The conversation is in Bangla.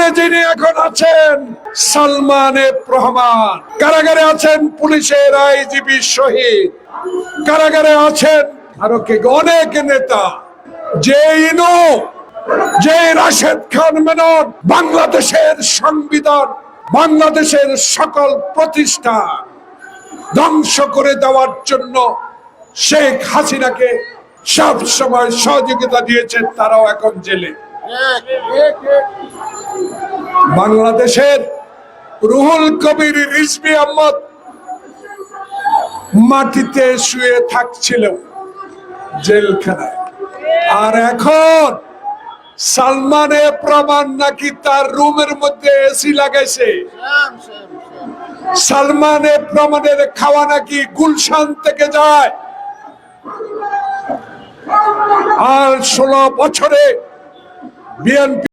কারাগারে যিনি এখন আছেন সালমান এফ রহমান, কারাগারে আছেন পুলিশের আইজিপি শহীদ, কারাগারে আছেন আরো কে অনেক নেতা, যে ইনু, যে রাশেদ খান মেনন বাংলাদেশের সংবিধান, বাংলাদেশের সকল প্রতিষ্ঠান ধ্বংস করে দেওয়ার জন্য শেখ হাসিনাকে সব সময় সহযোগিতা দিয়েছেন, তারাও এখন জেলে। বাংলাদেশের রুহুল কবির রিজভী আহমদ মাটিতে শুয়ে থাকছিল জেলখানায়, আর এখন সালমান এফ রহমান নাকি তার রুমের মধ্যে এসি লাগাইছে। সালমান এফ রহমানের খাওয়া নাকি গুলশান থেকে যায়, আর 16 বছরে বিএনপি